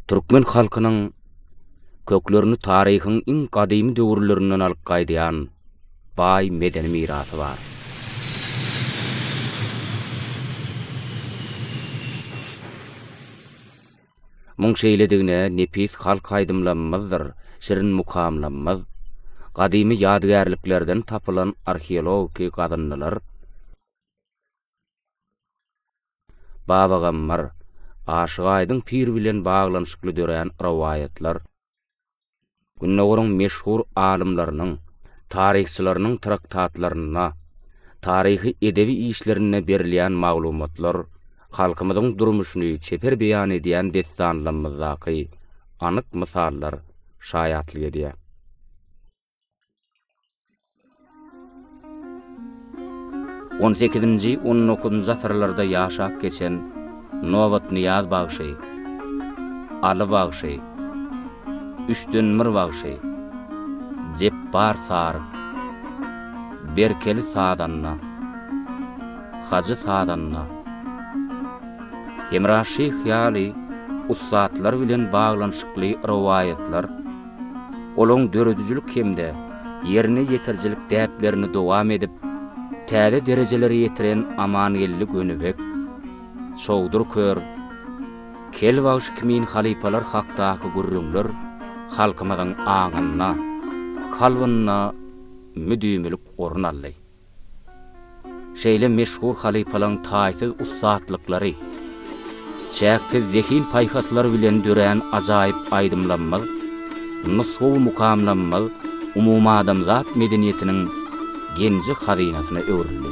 Türkmen halkynyň köklerini taryhyň iň gadymy döwürlerinden alyp gaýdýan baý medeni mirasy bar. Muň şeýledigine nepis halk aýdymlanmazdyr, şirin mukamlanmaz. Gadymy ýadygärliklerden tapylan arheologik gazanlylar, babagamlar, aşyk aýdyň pir bilen baglanyşykly dören rawaýatlar, günnäwiriň meşhur alymlarynyň, taryhçylarynyň traktatlaryna, taryhy edebi işlerine berilýän maglumatlar, halkymyzyň durmuşyny çeper beýan edýän destanlarymyzdaky anyk misallar şaýatlyk edýär. 18-nji 19-njy asyrlarda ýaşap geçen Nowat Niyaz bagşy, Ali bagşy, Üçin bagşy, Jebbar Sarık, Berkeli Sadanna, Hacı Sadanna, Emraşy Hyali, Ussatlar bilen baglanyşykly rawaýatlar, olaň döredüjilik hemde ýerine ýetirjilik däplerini dowam edip, täze derejelere ýetiren amangellik önübek, şowdur kör, kel bagş kimin halipalar hakdaky gurrumlar, halkymyzyň aňyna, kalbyna müdümlük orun aldy. Şeýle meşhur halipalaryň taýsyz ussatlykları, çäksiz zehin paýhatlar bilen dören ajaýyp aýdymlanmaz, nusgu mukamlanmaz, umuma adamzat medeniýetiniň genji hazinasyna öwrildi.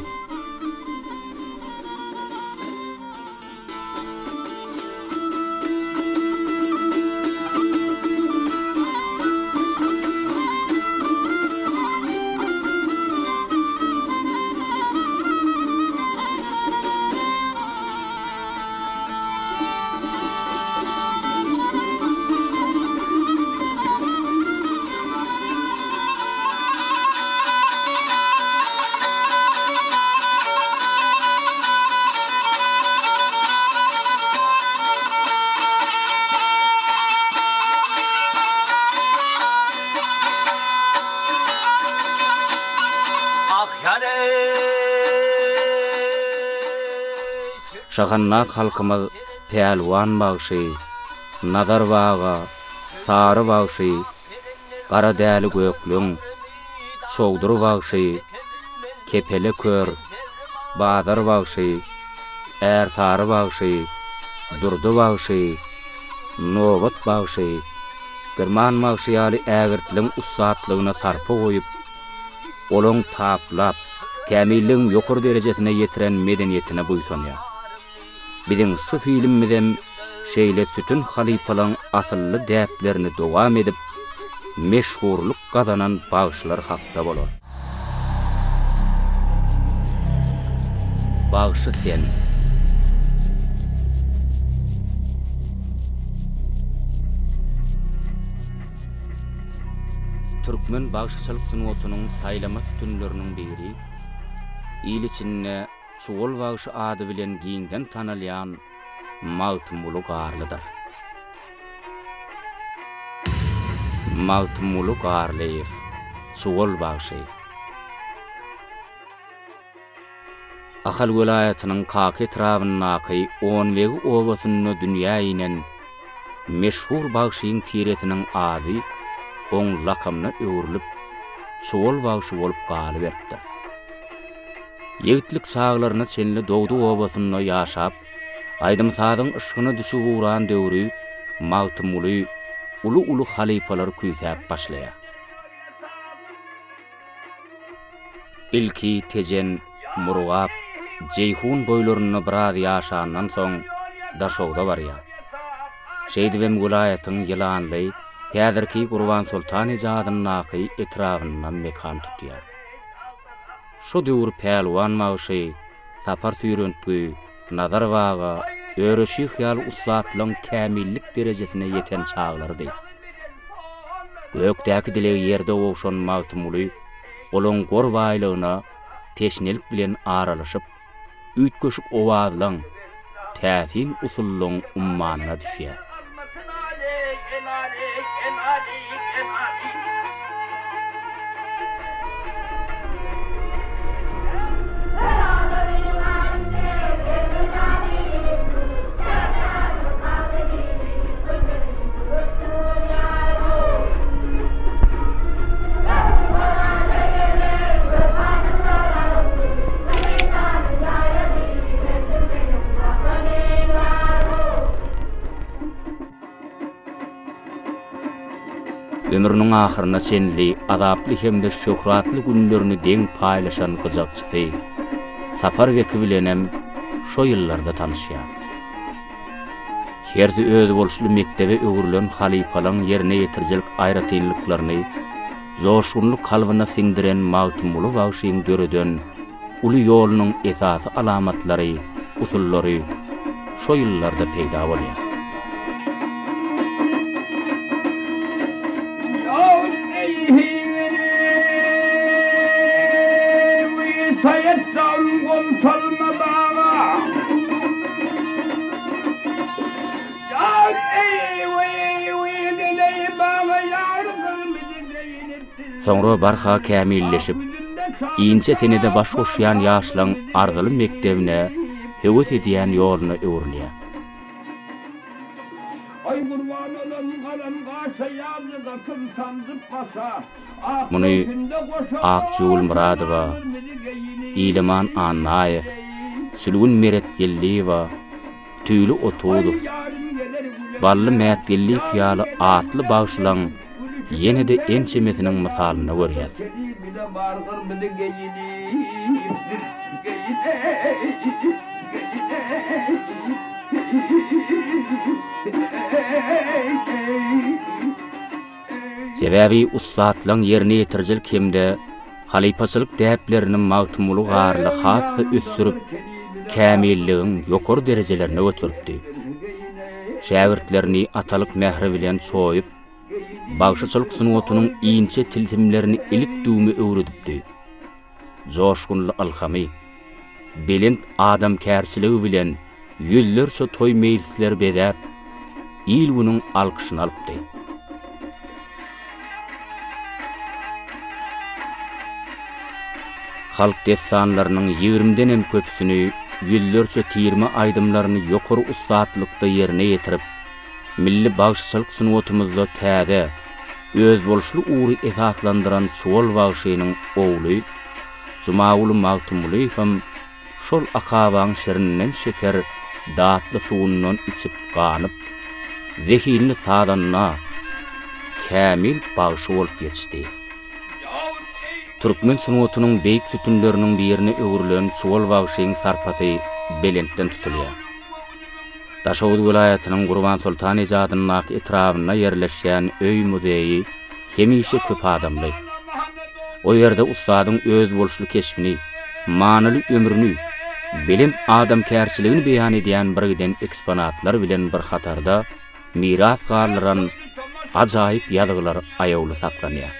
Şahannat halkymyz Pehlwan bagşy, Nazar baga, Sary bagşy, Gara däli göklüň, Şowdur bagşy, Kepele kör, Bazar bagşy, Sary bagşy, Durdu bagşy, Nowat bagşy, German bagşy ýaly ägirtliň ussatlygyna sarpy goýup, olaň taplap, kämilliň ýokary derejesine ýetiren medeniýetine buýsanýar. Biziň şu filmimizem şeýle bütün halipalaryň asylly däplerini dowam edip, meşhurluk gazanan bagşylar hakda bolar. Bagşy sen. Türkmen bagşyçylyk sunuwatynyň saýlama tünleriniň biri, il içinde Çuwul bagşy ady bilen giňden tanylýan Maltymuluk arlydyr. Maltymuluk arlyýyf, Çuwul bagşy. Ahal welaýatynyň Kaki etrawynaky 10 owasyny dünýä inen meşhur bagşyň tiresiniň ady oň lakamyna öwrülip Çuwul bagşy bolup galyberipdir. Ýigitlik çağlaryny çenli dowdu owasyna ýaşap, aýdymsadyň ışgyny düşüp uran döwri Maltymuly ulu halipalar küýsäp başlaýar. Ilki Tejen, Murgap, Jeyhun boýlaryny biraz ýaşandan soň daşowda barýar. Şeýdibem welaýatyň ýylanly, häzirki Gurban Sultan ejadyndaky etrafyndan mekan tutýar. Şu döwür Pehlwan bagşy, sapar süýrentgi, Nazar baga, öreşi hyal ussatlyň kämillik derejesine ýeten çağlardy. Gökdäki dile ýerde owşan Maltymuly, olaň gor waýlygyna teşnelik bilen aralaşyp, üýtgeşik owazlaň, täsin usullyň ummanyna düşýär. Ömrünün ahyrına senli, azaply hemde şöhratly günlerini deň paýlaşan gyjakçysy, sapar weki bilenem şo ýyllarda tanışýar. Herzi öz bolşuly mektebe öwrülen halypalaň ýerine ýetirjilik aýratynlyklaryny, joşgunlyk kalbyna siňdiren magtymly bagşyň döreden, uly ýolunyň esasy alamatlary, usullary şo ýyllarda peýda bolýar. Soňra barha kämilleşip, iňçe senede baş goşýan ýaşlaň ardyly mektebine höwet edýän ýoluna öwrülýär. Muny Akjul Muradowa, İleman Annayev, Sülgün Meretgelliwa, Tüýli Otodow, Bally Mätgelliw ýaly atly bagşylaň ýene-de ençemesiniň mysalyny görýäs. Sebäbi Ussatlaň ýerine ýetirjilik hemde halypaçylyk däpleriniň magtymly garly hasy ösürip, kämilligiň ýokary derejelerine götüripdi. Şägirdlerini atalyk mähri bilen çoýup, bagşyçylyk sunuwatynyň iňçe tiltimlerini ilik düwme öwredipdi. Joşgunly alhamy, belent adam kärçiligi bilen ýüllerçe toý mejlisler bedäp, il bunyň alkyşyny alypdy. Halk destanlarynyň 20-den hem köpsüni ýüllerçe tirme aýdymlaryny ýokary ussatlykda ýerine ýetirip, milli bagşyçylyk sunwatymyzda täze, öz bolşuly ury esaslandyran çuwal bagşynyň ogly, Jumaul Magtymly hem şol akawaň şirinden şeker datly suwundan içip ganyp, zehilini sadanna kämil bagşy bolup ýetişdi. Türkmen sunuwatynyň beýik sütünleriniň birine öwrülen çuwal bagşyň sarpasy belentden tutulýar. Daşowut vilayatynyň Gurban Sultan ejadynyň etrawyna ýerleşýän öý muzeyi hemişe köp adamly. O ýerde ustadyň öz bolşuly keşfini, manyly ömrüni, belent adam kärçiligini beýan edýän bir giden eksponatlar bilen bir hatarda miras garlaran ajaýyp ýazgylar aýawly saklanýar.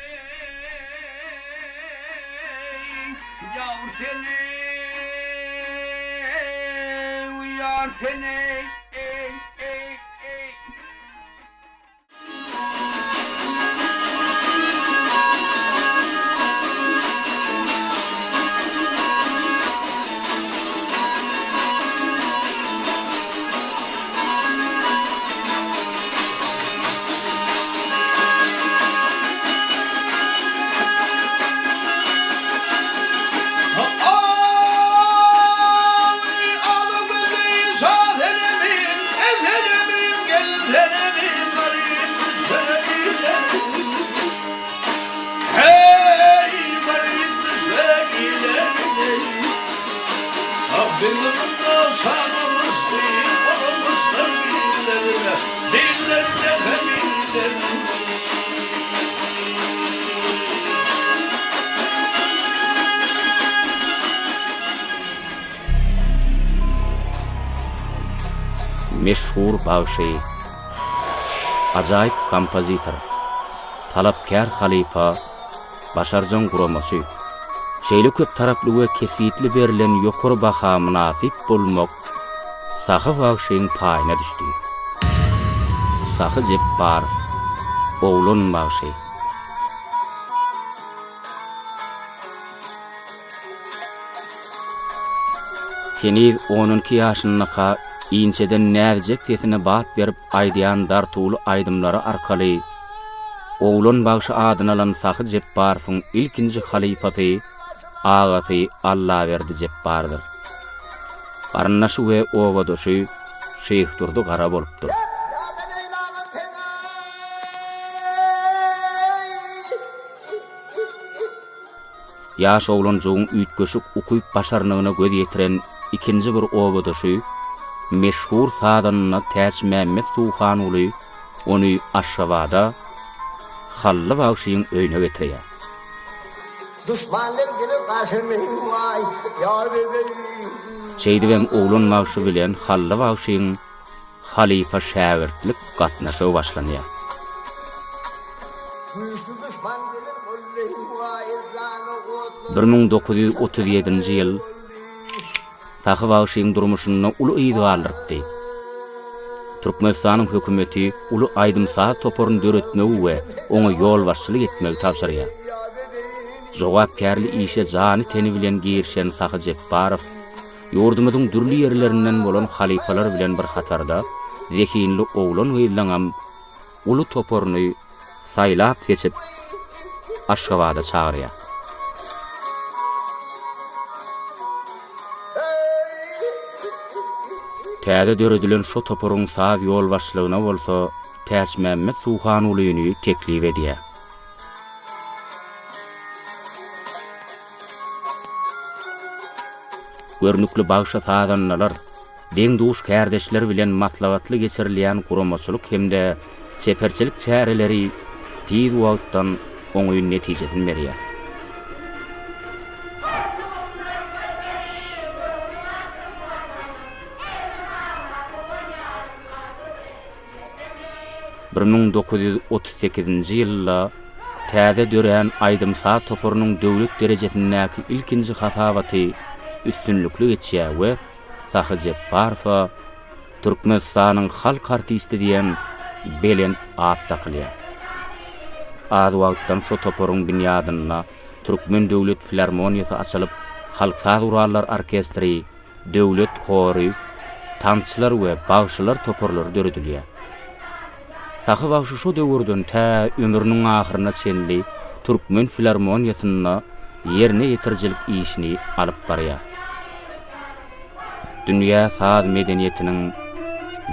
Meşhur bagşy, ajaýyp kompozitor, talapkar halypa, başarjan guramasy, şeýle köp taraply we kesitli berilen ýokary baha münasip bolmak sahy bagşyň paýyna düşdi. Sahy Jepbar, oğlun bagşy. Seniz 12 ýaşyndaky iňçeden näzijek sesine bat berip aýdýan dartuly aýdymlary arkaly oğlun bagşy adyny alan Sahy Jebbarowyň ilkinji halifasy agasy Allahyberdi Jebbardyr. Garnaşy we owadoşy Şeyh Durdu gara bolupdyr. Ýaş oğlanjygyň üýtgeşik ukyp başarnygyna göz ýetiren ikinji bir owadoşy meşhur sadanyna Täç Mämmed Suhan uly ony Aşşabada Hallı bagşyň öýüne getirýär. Düşmanlar gelip karşımda vay yar edeyim. Şeýdigen oğlan bagşy bilen Hallı bagşyň halifa şägirtlik gatnaşygy başlanýar. 1937-nji ýyl Sahy bagşyň durmuşyna uly ýygy aldyrdy. Türkmenistanyň hökümeti uly aýdymsa toporuny döretmegi we oňa ýol başçylyk etmegi tapşyrýar. Jogapkärli işe jany teni bilen girişen Sahy Jebbarow ýurdumyzyň dürli ýerlerinden bolan halifalar bilen bir hatarda zekinli oğlan wylaňam uly toporuny saýlap geçip Aşşabada çağırýar. Täze döredilen şo toporuň saz ýol başlygyna bolsa Täç Mämmed Suhan ulyny teklip edýär. Görnükli bagşa sadanlar, deň-duş kärdeşler bilen maslahatly geçirilýän guramaçylyk hemde seperçilik çäreleri tiz wagtdan oňy netijesini berýär. Bir 1938-nji ýylda täze dören aýdymsa toporunyň döwlet derejesindäki ilkinji hasabaty üstünlükli geçýär we Sahy Jebbarow Türkmenistanyň halk artisti diýen belent at takylýar. Az wagtdan şo toporuň binýadyna Türkmen döwlet filarmoniýasy açylyp, halk saz urallar orkestri, döwlet hory, tançylar we bagşylar toporlary döredilýär. Sahy bagşy şo döwürden tä ömrüniň ahyryna çenli Türkmen filarmoniýasyna ýerine ýetirjilik işini alyp barýar. Dünýä saz medeniýetiniň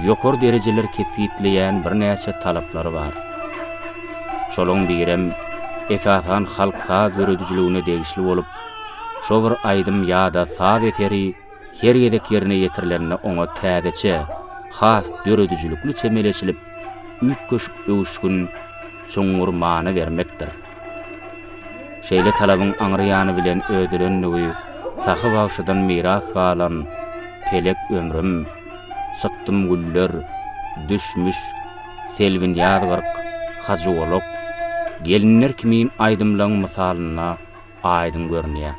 ýokary derejeler kesitleýän bir näçe talaplary bar. Şolaryň birem esasan halk saz döredijligine degişli bolup, şo bir aýdym ýa-da saz eseri her gedek ýerine ýetirilenine oňa täzeçe has döredijilikli çemeleşilip üýtgeşik öwüşgün soňur many bermekdir. Şeýle talabyň aňyrýany bilen ödülenligi Sahy bagşydan miras galan pelek ömrüm, syktym güller, düşmüş, selvin ýadgark, hajyolok, gelinler kimin aýdymlaryň mysalyna aýdym görnýär.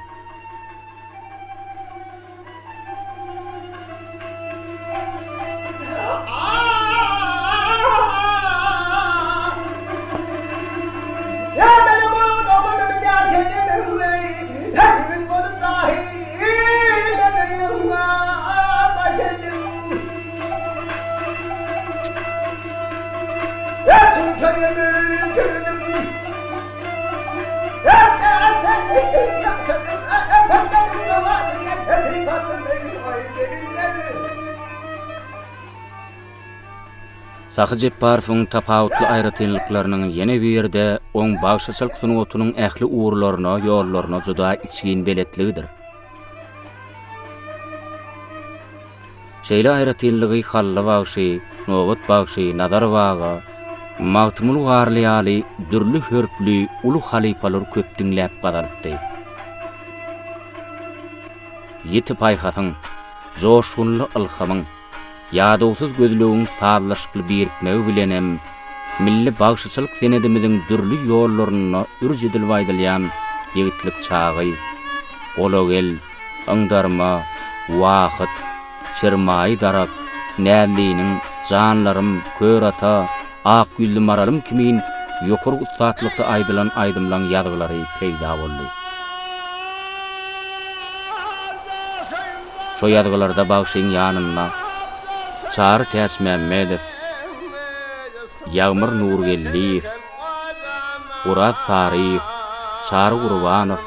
Sahy Jebbarowyň tapawutly aýratynlyklarynyň ýene bir ýerde oň bagşaçylyk sunuwatynyň ähli uğurlaryna, ýollaryna juda içgin beletligidir. Şeýle aýratynlygy Hallı bagşy, Nowat bagşy, Nazar baga, magtymly garly dürli hörpli uly halifalar köp diňläp gadalypdy. Ýeti paýhasyň, joşgunly ilhamyň, ýadawsuz gözlegiň sazlaşykly birikmegi bilenem milli bagşyçylyk senedimiziň dürli ýollaryna ürjedil waýdylýan ýigitlik çagy, olagel, aňdarma, wagt, şermaý darak, näliňiň janlarym, körata, ak güllü mararym kimin yokur ussatlıkta aydylan aydymlaň ýazgylary peýda boldy. Şo ýazgylarda bagşyň ýanyna Çar Täsmämmedew, Ýagmyr Nurgelliýew, Uras Saryf, Çar Gurbanow,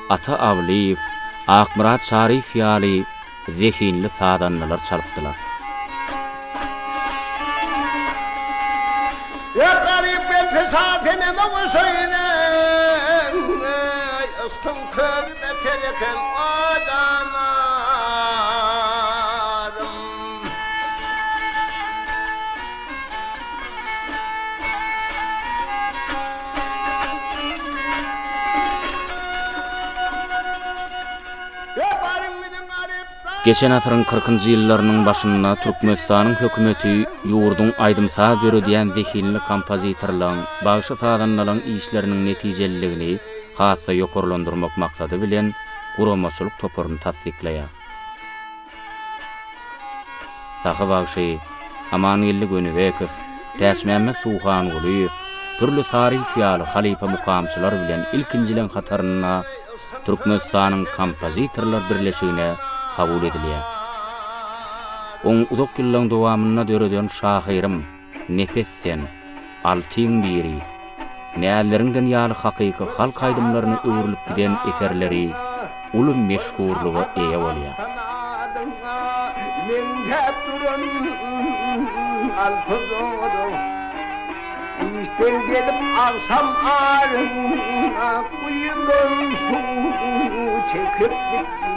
Ata Awliýew, Akmurat Şaryf ýaly zehinli sadanlar çalpdylar. Ya garip el fesatine mavşayne Astım kırda teleken adamlarım Geçen asrın 40-njy ýyllarynyň başynda Türkmenistanyň hökümeti ýurdun aýdymsaz ýörediýän zehilli kompozitorlaryň bagşy sadanlaryň işleriniň netijeligini hassa ýokurlandyrmak maksady bilen guramaçylyk toporuny tasdikleýär. Saha bagşy Amanyýly Gönübekow, Täsmämme Suhan Gulyýew, türlü taryh ýaly halipa mukamçylar bilen ilkinjilen hataryna Türkmenistanyň kompozitorlar birleşigine kabul edilýär. On uzak ýyllaryň dowamyna döredýän şahyrim, nefessen, altyň biri, nälerden ýaly hakyky halk aýdymlaryny öwrülip giden eserleri uly meşhurlyga eýe bolýar. İşten gelip alsam ağrına kuyundan su çekip gitti.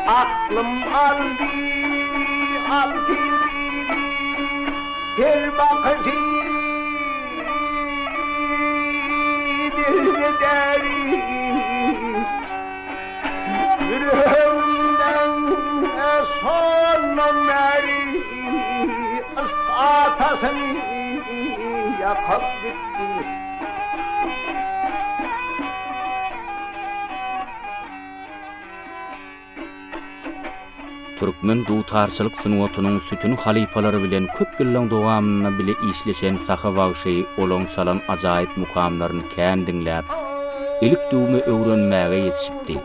Aklım aldı, aldı, gel bakıcı. Yüreğimden sonun beri aşk atasını yakıp gitti. Türkmen dutarçylyk sunuwatynyň sütünü halipalary bilen köp ýyllaryň dowamyna bile işleşen saha bagşy olaň çalan ajaýyp mukamlaryny kän diňläp, ilik duwmy öwrenmäge ýetişipdi.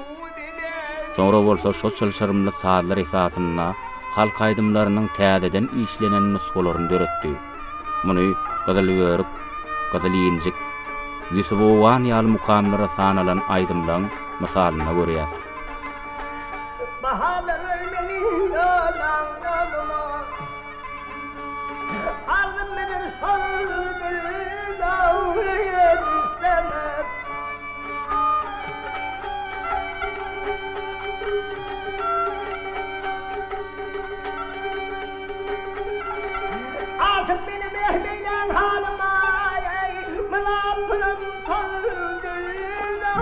Sonra bolsa şo çalşarymly saatlar esasyna halk aýdymlarynyň täzeden işlenen nuskalaryny döretdi. Muny gazalyörük, gazalyynjik, ýüsübowan ýaly mukamlara sanalan aýdymlaryň mysalyna görýäs.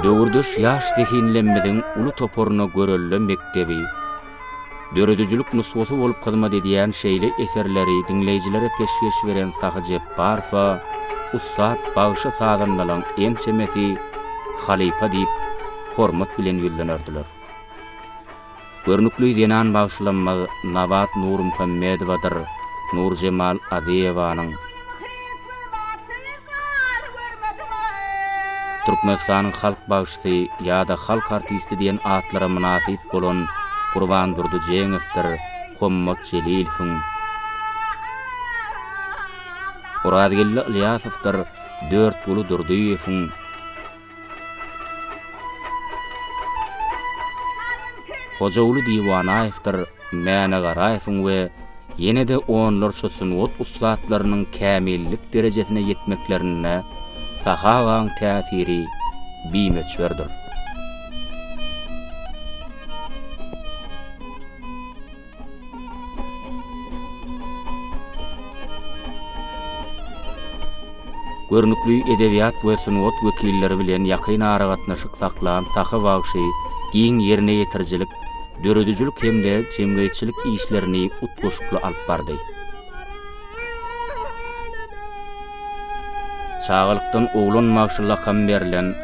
Döwürdüş ýaş zehinlenmediň uly toporuny görelle mektebi, döredüjülük nuswaty bolup hyzmat edýän şeýle eserleri dinleýjilere peşkeş beren Sahyjy Barfa, Ussat bagşy sadanlaryň emçemesi halipa diýip hormat bilen ýyllanardylar. Görnükli denan bagşylanma Nawat Nur Muhammedowadyr, Nur Cemal Adiyewanyň Türkmenistanyň halk bagşysy ýa-da halk artisti diýen atlara münasip bolan Gurban Durdujeňewdir, Hommat Jelilowyň, Uradgilli Ilyasowdyr, Dört Bulu Durduýewiň, Hojawly Diwanayewdir, Mäne Garaýewiň we ýene-de onlar şo sunwat ustatlarynyň kämillik derejesine ýetmeklerine sahawaň täsiri bimeçberdir. Görnükli edebiýat we sunwat wekilleri bilen ýakyn aragatnaşyk saklan saha bagşy giň ýerine ýetirjilik, döredüjülük hemde jemgyýetçilik işlerini utgoşukly alyp bardy. çağılykdan oglanmak üçün lakam berilen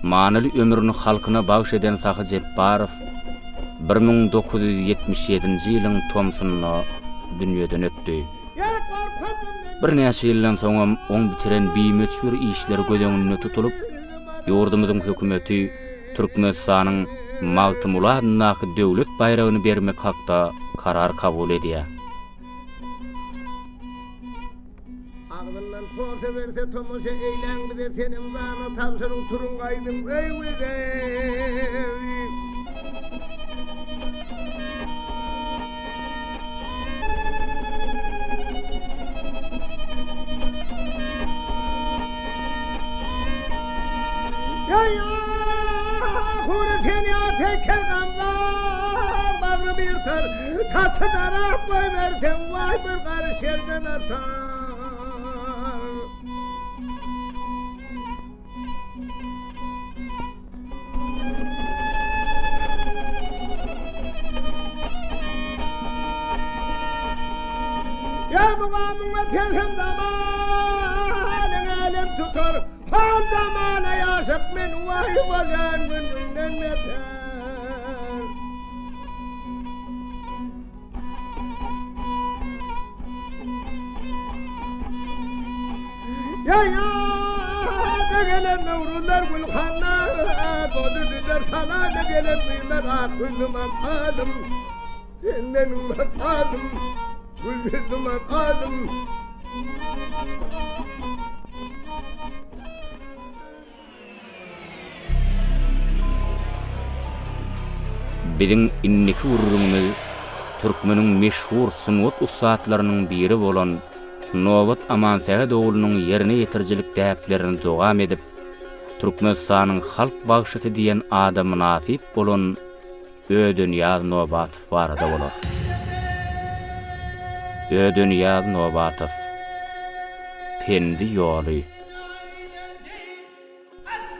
manyly ömrüni halkyna bagş eden Sahy Jepbarow 1977-nji ýylyň Tomson'na dünýeden ötdi. Bir näçe ýyldan soňam oň bitiren biýmeçgür işleri gözeňinde tutulup, ýurdumyzyň hökümeti Türkmenistanyň Maltymuladynaky döwlet bayragyny bermek hakda karar kabul edýär. Ağzından porse verse tomoşa eýlen bize senin zana tapşyryň turun gaýdym ey wede. Ya hur seni atekel gamla bağrı bir tar taçı darap koy versen vay bir karış yerden artar. Ya mukamına telhem zaman elem tutar Hal zamana yaşıp men vay vagan günden meter Ya da gelen nurlar gülhanlar Kodüdüler sana da gelen kıymet akıllım akalım Senden akalım Gülbizim akalım Biziň inniki urrunny Türkmeniň meşhur sunwat ussatlarynyň biri bolan Nowat Amansaga dogulunyň ýerine ýetirjilik däplerini dogam edip, Türkmenistanyň halk bagşysy diýen adamy nasip bolan Ödünýaz Nowbatow barada bolar. Ödünýaz Nowbatow Pendi ýoly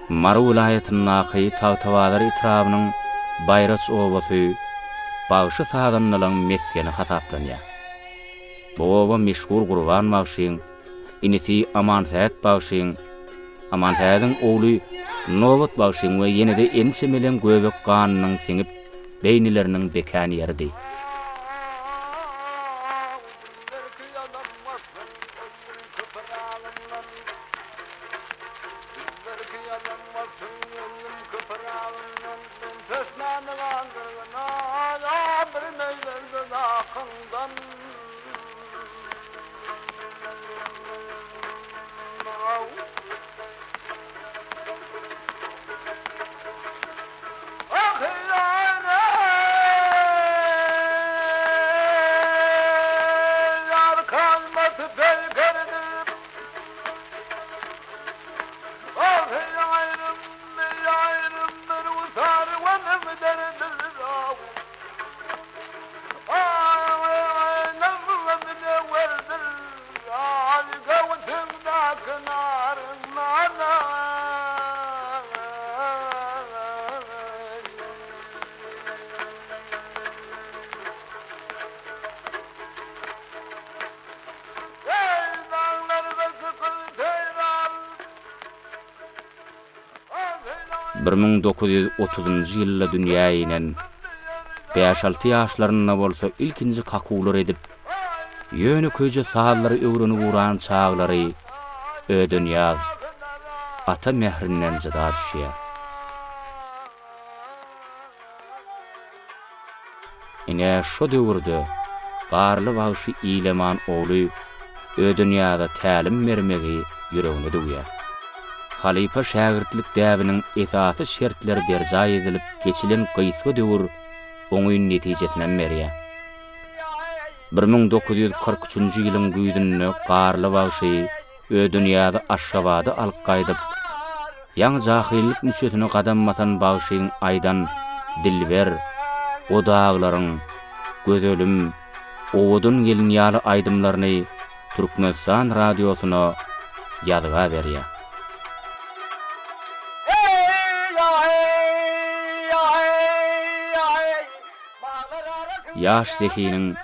Mara vilayatynyň Tawtawalar etrawynyň Bayraç obasy bagşy saganlaryň meskeni hasaplanýar. Bu oba meşhur Gurban bagşyň, inisi Amansat bagşyň, Amansatyň ogly Nowat bagşyň we ýene-de ençemelen göbek ganynyň siňip beýnileriniň bekani ýerdi. Bir 1930-njy ýylda dünýä inen 5-6 ýaşlaryna bolsa ilkinji kakular edip, ýöne köje sahallary öwreni wuran çaglary Ödünýaz ata mehrinden jyda düşýär. Ine şo döwürde garly bagşy ileman ogly Ödünýazda tälim bermegi ýüregine döwýär. Halipa şagirtlik däwiniň esasy şertleri berja edilip geçilen gysga döwür oňyň netijesinen berýär. 1943-nji ýylyň güýdünde garly bagşy Ödünýazda Aşşabady alyp gaýdyp, ýaňy jahillik nüşetine gadammasan bagşyň aýdan dilber, odaglaryň, gözelim, owudun gelin ýaly aýdymlaryny Türkmenistan radiosuna ýazga berýär. Yaş zekiniň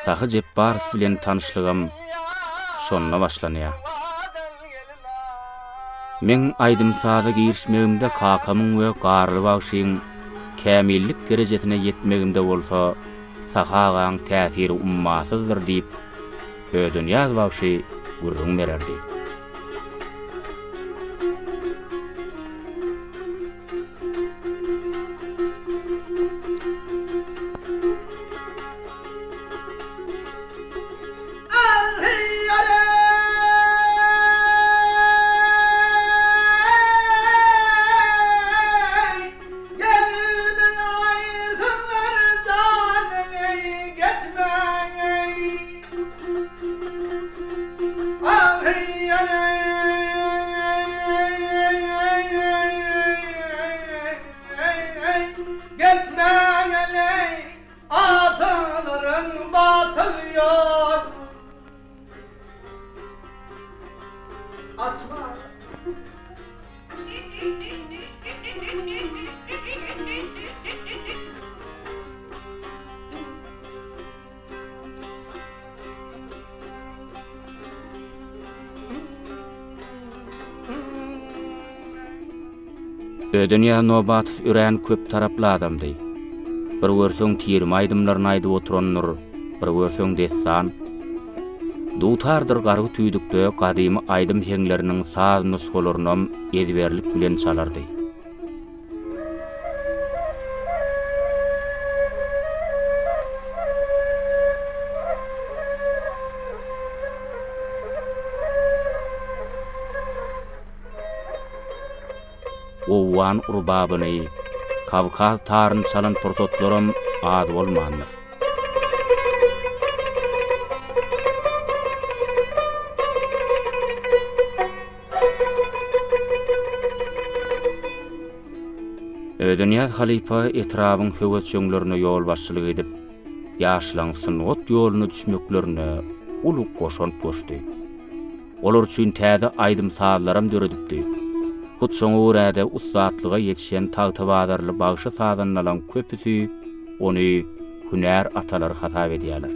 Sahy Jepbarow bilen tanışlygym şonda başlanýar. Men aydym saada girişmegimde kakamyň we garly bagşyň kämillik derejetine yetmegimde bolsa sahagaň täsiri ummasyzdyr diýip ödün ýaz bagşy gurrun bererdi. Ödünýä nobat üren köp taraply adamdy. Bir görsöň tirim aydymlaryny aýdyp oturanlar, bir görsöň dessan. Dutardyr gargy tüýdükde gadymy aydym heňleriniň sazyny solaryny edberlik bilen çalardy. Owan urbabyny, Kavkaz taryn çalan portotlarym az bolmandyr. Ödünýät halipa etrabyň höwetçiňlerine ýol başçylyk edip, ýaşlaň sunwat ýoluny düşmeklerine uluk goşunt goşdy. Olar üçin täze aydym saatlarym döredipdi. Kutşoň urada ussatlyga ýetişen tagtawadarly bagşy sazanlanan köpüsi ony hünär atalar hasap edýärler.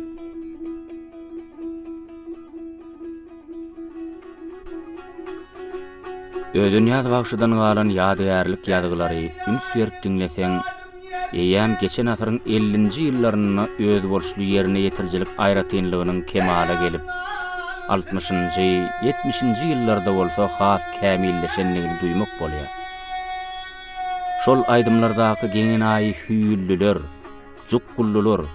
Ödünýät bagşydan galan ýadygärlik ýadygylary üns berip dinleseň, eýäm geçen asyryň 50-nji ýyllaryny öz bolşly ýerine ýetirjilik aýratynlygynyň kemale gelip 60-njy, 70-nji ýyllarda bolsa has kämilleşenligini duýmak bolýar. Şol aydymlardaky geňenaý hüýüllüler, jukgullular,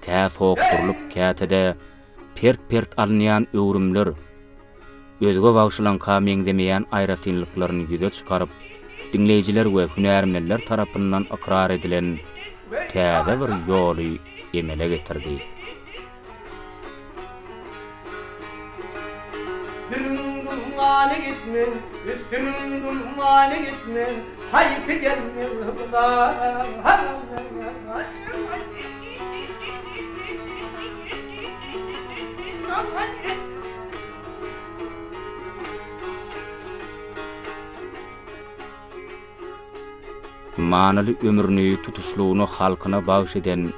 käs hokturlup kätede pert alynýan öwrümler, özge bagşylanka meňdemeýän aýratynlyklaryny ýüze çykaryp, dinleýijiler we hünärmenler tarapyndan akrar edilen täze bir ýoly emele getirdi. Dumany gitme, üstümün dumany gitme, haypi gelme hılar. Manaly ömrüni tutuşluğunu halkyna bagş eden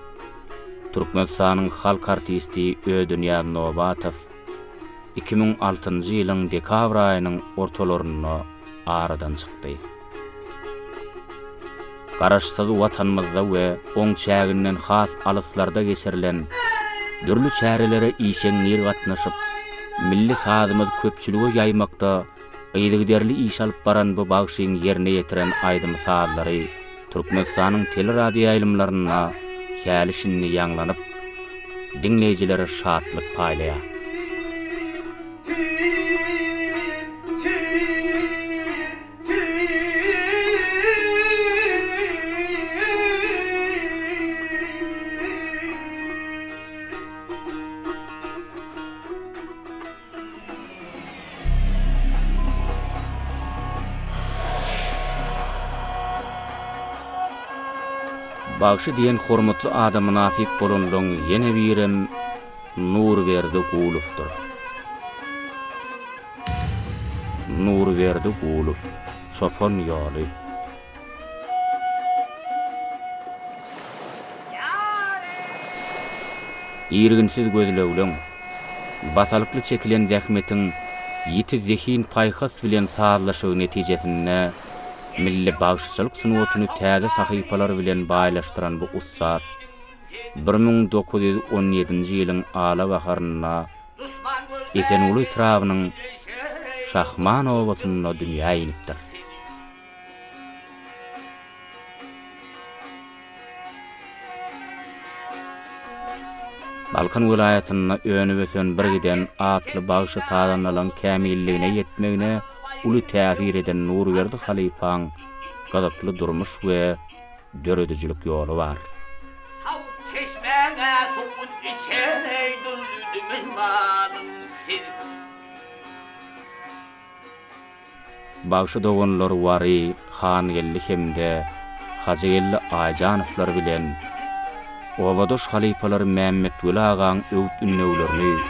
Türkmenistanyň halk artisti Ödünýä Nobatow 2006-njy ýylyň dekabr aýynyň ortalaryna aradan çykdy. Garaşsyz watanymyzda we oň çäginden has alyslarda geçirilen dürli çärelere işeňler gatnaşyp, milli sazymyz köpçülüge ýaymakda ýygyderli iş alyp baran bu bagşyň ýerine ýetiren aýdym sazlary Türkmenistanyň teleradio ýaýlymlaryna hälisini ýanglanyp, dinleýijilere şatlyk paýlaýar. Bagşy diýen hormatly adamy nasip bolanlaryň ýene birem Nurberdi Gulufdyr. Nurberdi Guluf, şopon ýaly. Ýerginsiz gözlegleň, basalykly çekilen zähmetiň Ýiti zehin paýhas bilen sazlaşygy netijesinde milli bagşyçylyk sunuwatyny täze sahypalar bilen baýlaşdyran bu Ussat 1917-nji ýylyň ala baharyna Esenuly itrawynyň Şahman owasyna dünýä ýenipdir. Balkan vilayatyna öňe bösen bir giden atly bagşy sadanlaryň kämilligine ýetmegine uly täsir eden Nurberdi halipaň gazaply durmuş we döredijlik ýoly bar. Bagşy doganlar wary, Xangelli hemde Hajelli Ajanowlar bilen Owadoş halipalar Mehmet Gülagaň öwt ünnewlerini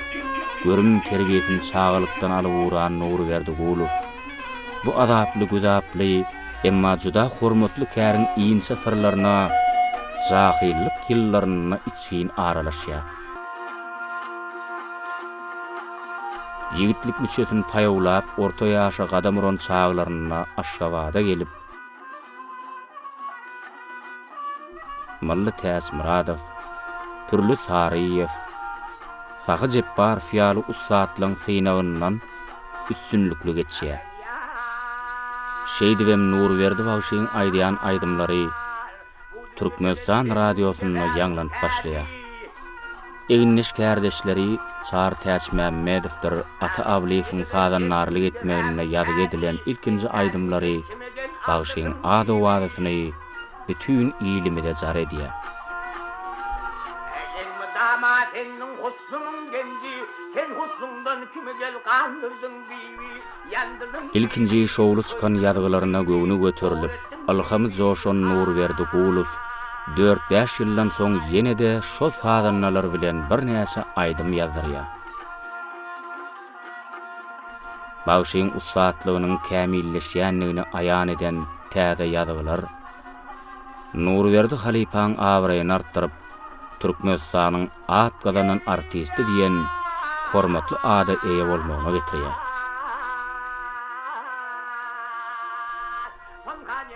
görüm terbiýesini çağılykdan alyp uran Nurberdi Guluw. Bu azaply güzaply emma juda hormatly kärin iýinçe sırlaryna jahillik ýyllaryna için aralaşýar. Ýigitlik müçesini paýawlap orta ýaşa gadam uran çağlaryna aşgabada gelip Mallı Täs Muradow, Türlü Sariyev, Sahy Jepbar fiýaly Ussatlaryň synagynyň üstünlükli geçýär. Şeýdibem Nurberdi bagşyň aýdýan aýdymlary Türkmen radiosyna ýanglanyp başlaýar. Eginniş kärdeşleri Çar Täç Mämmedowdyr ata Awliýewiň sadanlarlyk etmegine ýadyk edilen ilkinji aýdymlary bagşyň ada wadasyny bütün ilimide jar edýär. İlkinji şowlu çykan ýazgylaryna göwünü göterilip, alhamy joşan Nurberdi Guluw 4-5 ýyldan soň ýene-de şo sadanlar bilen bir näçe aýdym ýazdyrýar. Bagşyň ussatlygynyň kämilleşýänligini aýan eden täze ýazgylar Nurberdi halipaň awraýyny artdyryp, Türkmenistanyň at gazanan artisti diýen hormatly ada eýe bolmagyna getirýär.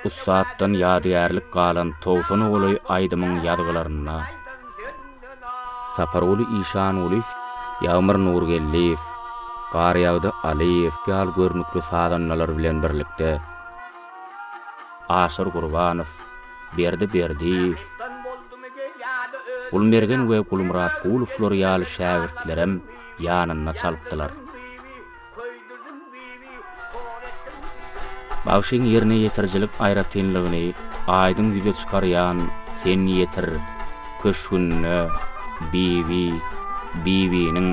Ussatdan ýadygärlik galan 90 oly aýdymyň ýazgylaryna Saparoly Işanoly, Ýagmyr Nurgelliýew, Garýagdy Aliýew ýal görnükli sadanlar bilen birlikde Aşyr Gurbanow, Berdi Berdiýew, Ulmergen we Gulmurat Gulowlar ýaly şägirtlerem ýanyna çalypdylar. Bagşyň ýerine ýetirjilik aýratynlygyny aýdyň ýüze çykarýan sen ýetir köşgünne biwiniň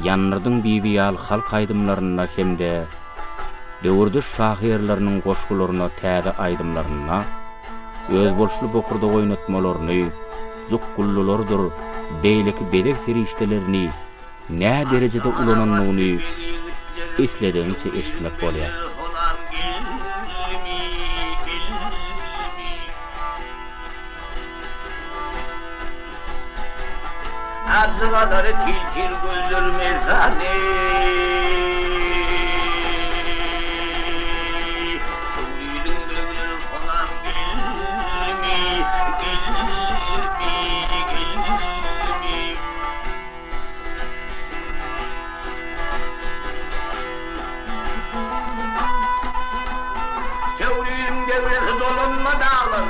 ýanyrdyň biwi ýaly halk aýdymlaryna hemde döwürde şahyrlarynyň goşgularyna täze aýdymlaryna öz bolşly bokurda oýnatmalaryny zukkullulardyr beýleki bedek feriştelerini nä derejede ulananlygyny eslediňçe eşitmek bolýar. Azgaları tilkir gözler mezane Söylüydüm böyle falan gelmi Söylüydüm devlet dolanma dağlar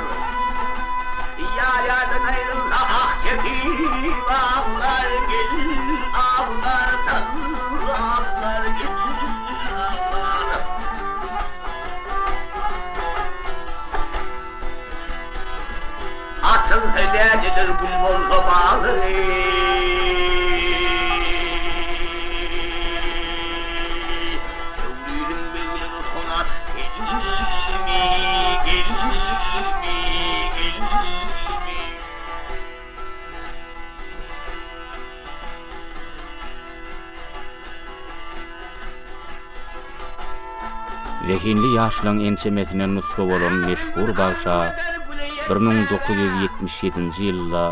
Yâyadan ayrılsa ah çekip ağlar gel ağlar ağlar gel ağlar Atıl helalidir gül bolsa bağlı Söylüydüm böyle sona gelmi Zehinli ýaşlaň ençemetine nusga bolan meşhur bagşa 1977-nji ýylda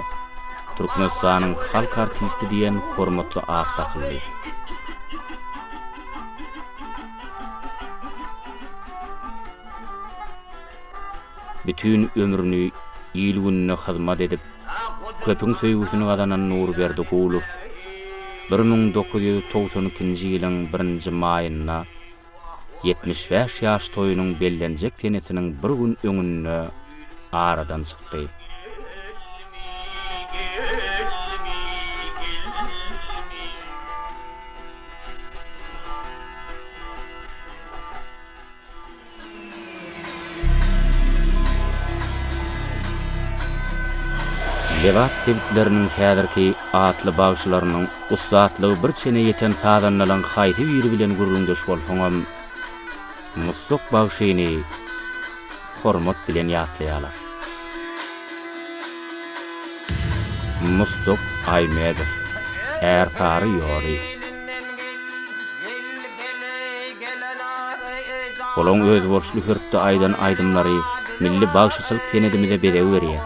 Türkmenistanyň halk artisti diýen hormatly ad takyldy. bütün ömrüni ýylgünne hyzmat edip köpüň söýgüsini gazanan Nurberdi Gulov 1992-nji ýylyň 1-nji maýynda 75 ýaş toýunyň bellenjek senesiniň bir gün öňünde aradan çykdy. Lewat sevitlerinin häzirki atly bagşylarynyň ussatlygy bir çene ýeten sadanlanan haýty ýüri bilen gurulňdaş bolsaňam mutlak bagşyny hormat bilen ýatlaýarlar. Mutlak Aymedow, Ersary ýoly. Olaň öz borçly hürtde aýdan aýdymlary milli bagşyçylyk senedimize bedew berýär.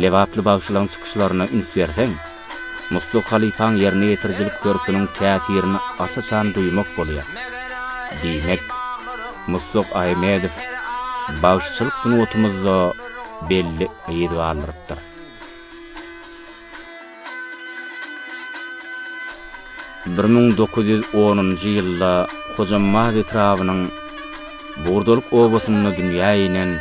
Lewatly bagşylaryň çykyşlaryna üns berseň, mutlak halipaň ýerine ýetirjilik körpüniň täsirini asaçan duýmak bolýar. Diýmek, mutlak Aymedow bagşyçylyk sunuwatumyzda belli ýygy aldyrypdyr. Bir 1910-njy ýylda Hojamaz etrawynyň Burdalyk obasyny dünýä inen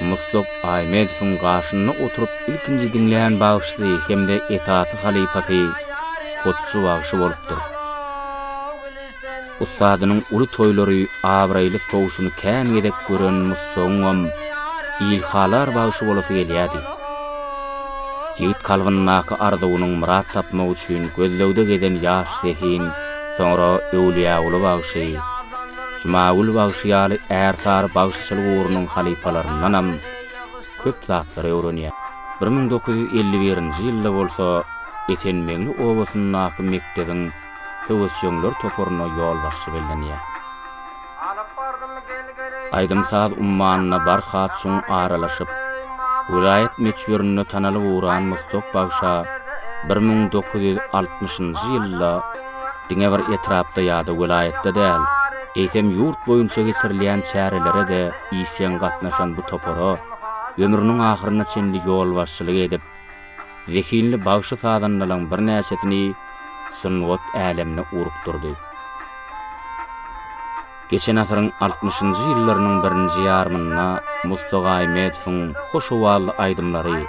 Mutlak Aymedowyň gaşyna oturup ilkinji dinleýän bagşy hemde esasy halipasy Hotçu bagşy bolupdyr. Ussadynyň uly toýlary awraýly sowuşuny kän gedek gören Mustaňam ilhalar bagşy bolupy gelýärdi. Ýigit kalbynyň arzuwynyň murat tapmak üçin gözlegde geden ýaş zehin, soňra öwliýa uly bagşy Maul bagşyaly Ersary bagşyçylyk urunyň halipalarynyň köp zatlary öwrenýär. 1951-nji ýylda bolsa Esenmeňli obasynyň mektebiň höwesçiler toporuna ýol başçy bellenýär. Aýdymsaz ummanyna barhat şuň aralaşyp vilayet meçhurlygyny tanaly uran Mustafa bagşa 1960-njy ýylda diňe bir etrapda ýa-da vilayetde däl, eýsem ýurt boýunça geçirilýän çärelere de işen gatnaşan bu topora ömrüniň ahyryna çenli ýol başçylyk edip, zehinli bagşy sadanlaryň bir näçetini sunwat älemine urukdurdy. Geçen asyryň 60-njy ýyllarynyň 1-nji ýarmynda Mustafa Aymedowyň hoşowally aýdymlary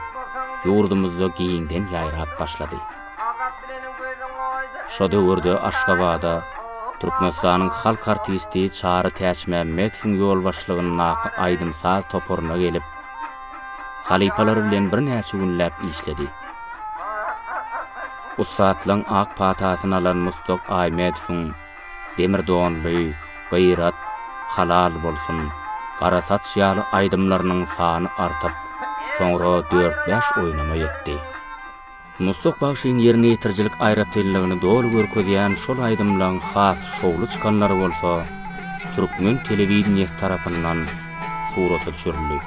ýurdumyzda giýinden ýaýrap başlady. Şo döwürde Aşgabada Türkmenistanyň halk artisti Çary Täçmemmedowyň ýol başlygynyň aýdymsal toporuna gelip, halipalary bilen bir näçe günläp işledi. Ussatlyň ak patasyny alan Mustafa Aymedowyň demir donly, gayrat, halal bolsun, garasat ýaly aýdymlarynyň sany artyp, soňra 4-5 oýnama ýetdi. Mutlak bagşyň ýerine ýetirjilik aýratlygyny dolu görkezýän şol aýdymlaryň has şowly çykanlary bolsa, Türkmen telewizionyasy tarapyndan surata düşürildi.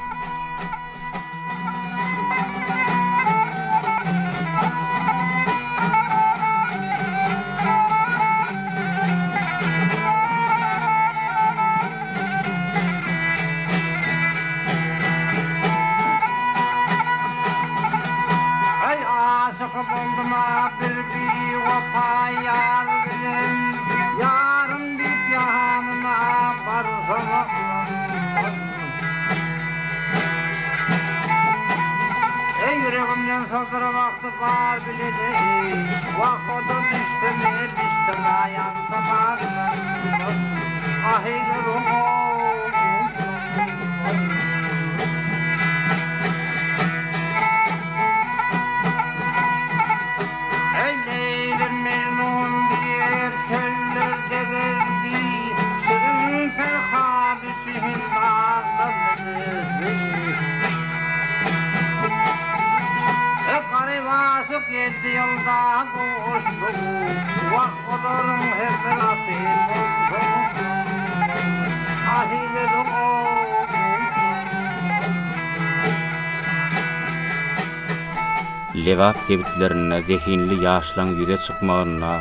Lewat sevitlerine zehinli ýaşlaň ýüze çykmagyna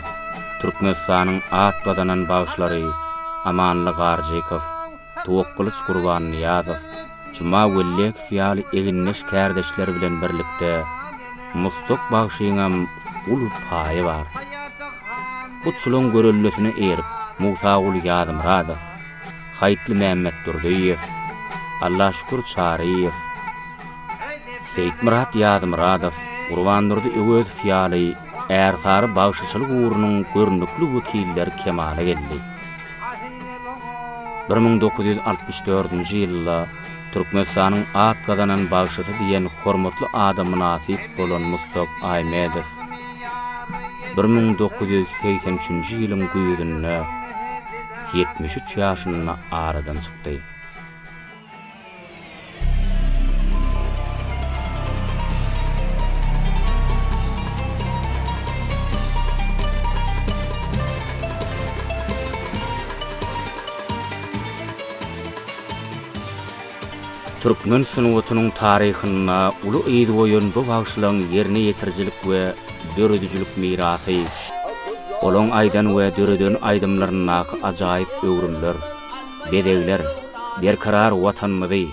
Türkmenistanyň at badanan bagşylary Amanly Garjykow, Towakkulyç Gurban Niýazow, Cuma wellek fiýaly eginneş kärdeşler bilen birlikde mustok bagşyňam ulu paýy bar. Bu çulun görüllüsini erip Musa uly ýadım Rada, Haytly Mehmet Durdiýew, Allah şükür Çariýew, Seyit Murat ýadım Rada, Gurwandyrdy öwüz fiýaly ersary bagşyçylyk uğrunyň görnükli wekilleri kemale geldi. 1964-nji ýylda Türkmenistanyň at gazanan bagşysy diýen hormatly adamy nasip bolan Mustok Aýmedow 1983-nji ýylyň güýdünde 73 ýaşyna aradan çykdy. Türkmen sunuwatynyň taryhyna uly ýygy boýun bu bagşylaryň ýerine ýetirjilik we döredüjilik mirasy, olaň aýdan we döreden aýdymlaryna ajaýyp öwrümler, bedegler, berkarar watanmyzy,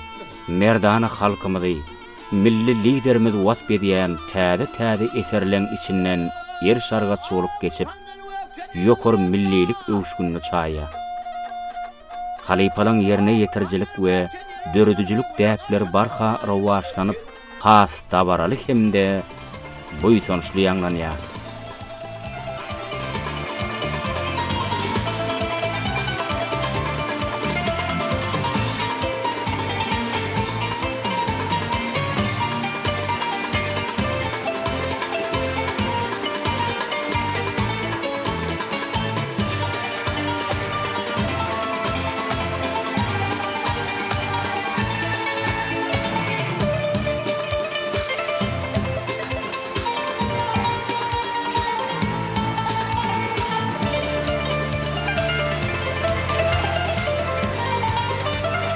merdana halkymyzy, milli liderimiz wasp edýän täze eserleň içinden ýer şargat çolup geçip, ýokary millilik öwüşgünni çaýa. Halipalyň ýerine ýetirjilik we döredüjilik däpleri barha rawaşlanyp has tabaraly hemde boýsunçly ýanlanýar.